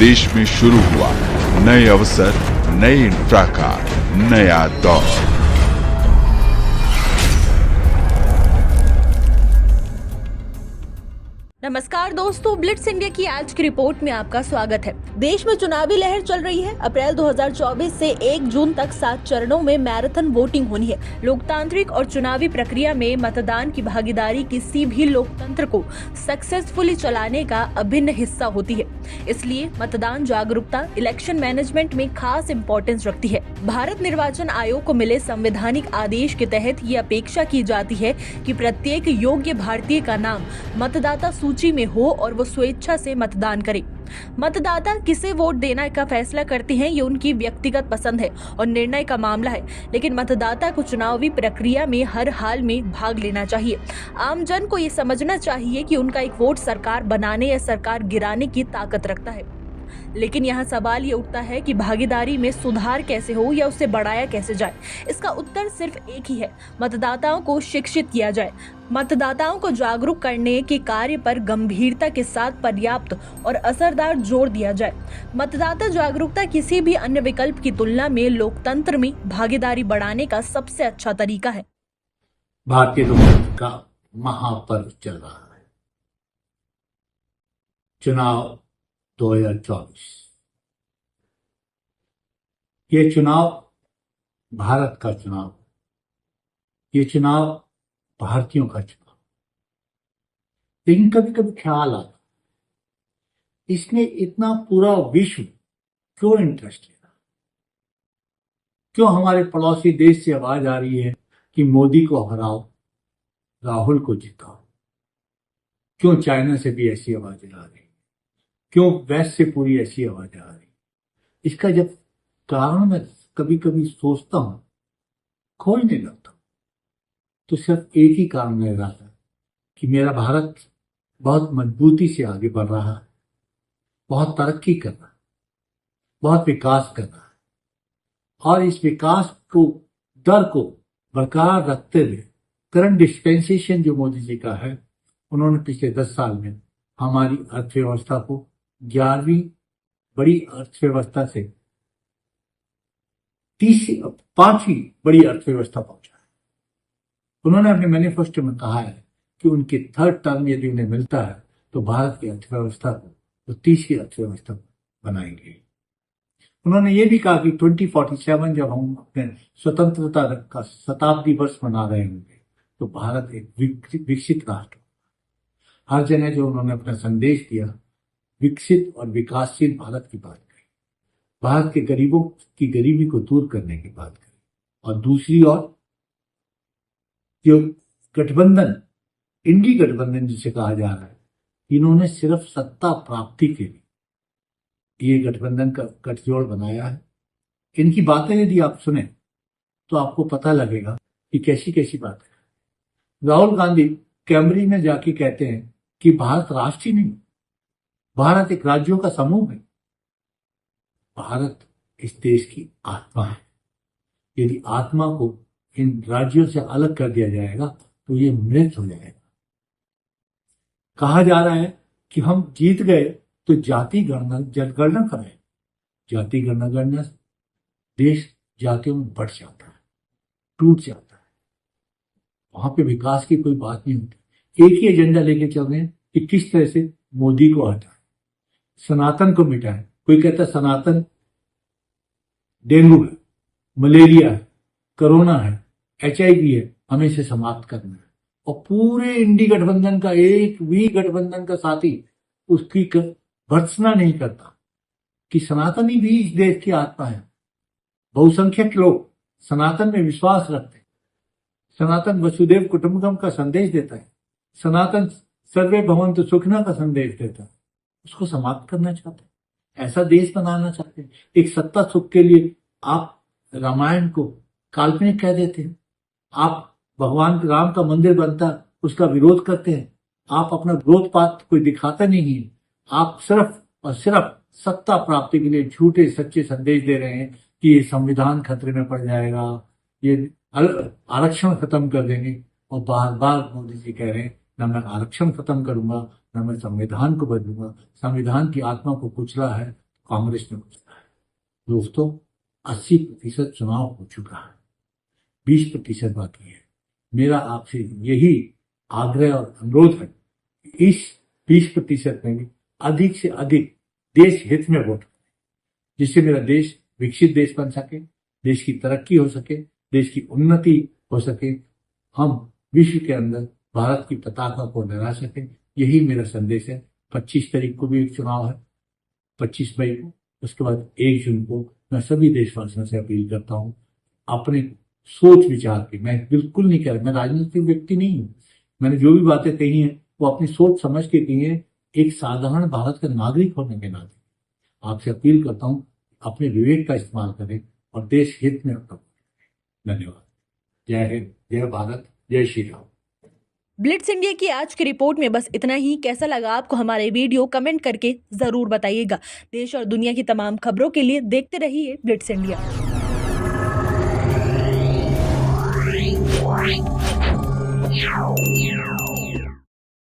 देश में शुरू हुआ नए अवसर, नए इंफ्रा का नया दौर। नमस्कार दोस्तों, ब्लिट्स इंडिया की आज की रिपोर्ट में आपका स्वागत है। देश में चुनावी लहर चल रही है। अप्रैल 2024 से 1 जून तक 7 चरणों में मैराथन वोटिंग होनी है। लोकतांत्रिक और चुनावी प्रक्रिया में मतदान की भागीदारी किसी भी लोकतंत्र को सक्सेसफुली चलाने का अभिन्न हिस्सा होती है। इसलिए मतदान जागरूकता इलेक्शन मैनेजमेंट में खास इंपॉर्टेंस रखती है। भारत निर्वाचन आयोग को मिले संवैधानिक आदेश के तहत ये अपेक्षा की जाती है कि प्रत्येक योग्य भारतीय का नाम मतदाता सूची में हो और वो स्वेच्छा से मतदान करे। मतदाता किसे वोट देना का फैसला करते हैं, ये उनकी व्यक्तिगत पसंद है और निर्णय का मामला है, लेकिन मतदाता को चुनावी प्रक्रिया में हर हाल में भाग लेना चाहिए। आम जन को ये समझना चाहिए कि उनका एक वोट सरकार बनाने या सरकार गिराने की ताकत रखता है। लेकिन यहाँ सवाल ये उठता है कि भागीदारी में सुधार कैसे हो या उसे बढ़ाया कैसे जाए। इसका उत्तर सिर्फ एक ही है, मतदाताओं को शिक्षित किया जाए। मतदाताओं को जागरूक करने के कार्य पर गंभीरता के साथ पर्याप्त और असरदार जोर दिया जाए। मतदाता जागरूकता किसी भी अन्य विकल्प की तुलना में लोकतंत्र में भागीदारी बढ़ाने का सबसे अच्छा तरीका है। भारतीय लोकतंत्र का महापर्व चल रहा है, चुनाव 2024। ये चुनाव भारत का चुनाव, ये चुनाव भारतीयों का चुनाव। लेकिन कभी कभी ख्याल आता, इसमें इतना पूरा विश्व क्यों इंटरेस्ट ले रहा? क्यों हमारे पड़ोसी देश से आवाज आ रही है कि मोदी को हराओ, राहुल को जिताओ? क्यों चाइना से भी ऐसी आवाजें आ रही? क्यों वेस्ट से पूरी ऐसी आवाज आ रही? इसका जब कारण मैं कभी कभी सोचता हूं, खोजने लगता हूं, तो सिर्फ एक ही कारण नजर आता है कि मेरा भारत बहुत मजबूती से आगे बढ़ रहा है, बहुत तरक्की कर रहा है, बहुत विकास कर रहा है, और इस विकास को दर को बरकरार रखते हुए करंट डिस्पेंसेशन जो मोदी जी का है, उन्होंने पिछले 10 साल में हमारी अर्थव्यवस्था को 11वीं बड़ी अर्थव्यवस्था से 5वीं बड़ी अर्थव्यवस्था पहुंचा है। उन्होंने अपने मैनिफेस्टो में कहा है कि उनके थर्ड टर्म यदि उन्हें मिलता है तो भारत की अर्थव्यवस्था को वो 3वीं अर्थव्यवस्था बनाएंगे। उन्होंने ये भी कहा कि 2047 जब हम अपने स्वतंत्रता का शताब्दी वर्ष मना रहे होंगे तो भारत एक विकसित राष्ट्र। हर जगह जो उन्होंने अपना संदेश दिया, विकसित और विकासशील भारत की बात कही, भारत के गरीबों की गरीबी को दूर करने की बात कही, और दूसरी ओर जो गठबंधन, इंडी गठबंधन जिसे कहा जा रहा है, इन्होंने सिर्फ सत्ता प्राप्ति के लिए ये गठबंधन का गठजोड़ बनाया है। इनकी बातें यदि आप सुने तो आपको पता लगेगा कि कैसी कैसी बातें। राहुल गांधी कैमरी में जाके कहते हैं कि भारत राष्ट्र ही नहीं, भारत एक राज्यों का समूह है। भारत इस देश की आत्मा है। यदि आत्मा को इन राज्यों से अलग कर दिया जाएगा तो ये मृत हो जाएगा। कहा जा रहा है कि हम जीत गए तो जाति जनगणना करें। जाति गणना देश जातियों में बढ़ जाता है, टूट जाता है, वहां पे विकास की कोई बात नहीं होती। एक ही एजेंडा लेके चल रहे हैं कि किस तरह से मोदी को हटाए, सनातन को मिटाए। कोई कहता है सनातन डेंगू है, मलेरिया है, कोरोना है, HIV है, हमें इसे समाप्त करना है। और पूरे इंडी गठबंधन का एक भी गठबंधन का साथी उसकी भर्त्सना नहीं करता कि सनातनी भी इस देश की आत्मा है। बहुसंख्यक लोग सनातन में विश्वास रखते हैं। सनातन वसुदेव कुटुंबकम का संदेश देता है, सनातन सर्वे भवन्तु सुखिनः का संदेश देता है। उसको समाप्त करना चाहते हैं, ऐसा देश बनाना चाहते हैं। एक सत्ता सुख के लिए आप रामायण को काल्पनिक कह देते हैं, आप भगवान राम का मंदिर बनता उसका विरोध करते हैं, आप अपना ग्रोथ पाथ कोई दिखाता नहीं है, आप सिर्फ और सिर्फ सत्ता प्राप्ति के लिए झूठे सच्चे संदेश दे रहे हैं कि ये संविधान खतरे में पड़ जाएगा, ये आरक्षण खत्म कर देंगे। और बार बार मोदी जी कह रहे हैं ना मैं आरक्षण खत्म करूंगा, ना मैं संविधान को बदलूंगा। संविधान की आत्मा को कुचला है, कांग्रेस ने बचना है। दोस्तों 80% चुनाव हो चुका है, 20% बाकी है। मेरा आपसे यही आग्रह और अनुरोध है कि इस 20% में भी अधिक से अधिक देश हित में वोट करें, जिससे मेरा देश विकसित देश बन सके, देश की तरक्की हो सके, देश की उन्नति हो सके, हम विश्व के अंदर भारत की पताका को लहरा सके। यही मेरा संदेश है। 25 तारीख को भी एक चुनाव है, 25 मई को, उसके बाद 1 जून को मैं सभी देशवासियों से अपील करता हूं, अपने सोच विचार के, मैं बिल्कुल नहीं कह रहा, मैं राजनीतिक व्यक्ति नहीं हूं, मैंने जो भी बातें कही हैं वो अपनी सोच समझ के कही है, एक साधारण भारत का नागरिक होने के नाते आपसे अपील करता हूं, अपने विवेक का इस्तेमाल करें और देश हित में अपना वोट करें। धन्यवाद। जय हिंद, जय भारत, जय श्री राम। ब्लिट्स इंडिया की आज की रिपोर्ट में बस इतना ही। कैसा लगा आपको हमारे वीडियो, कमेंट करके जरूर बताइएगा। देश और दुनिया की तमाम खबरों के लिए देखते रहिए ब्लिट्स इंडिया।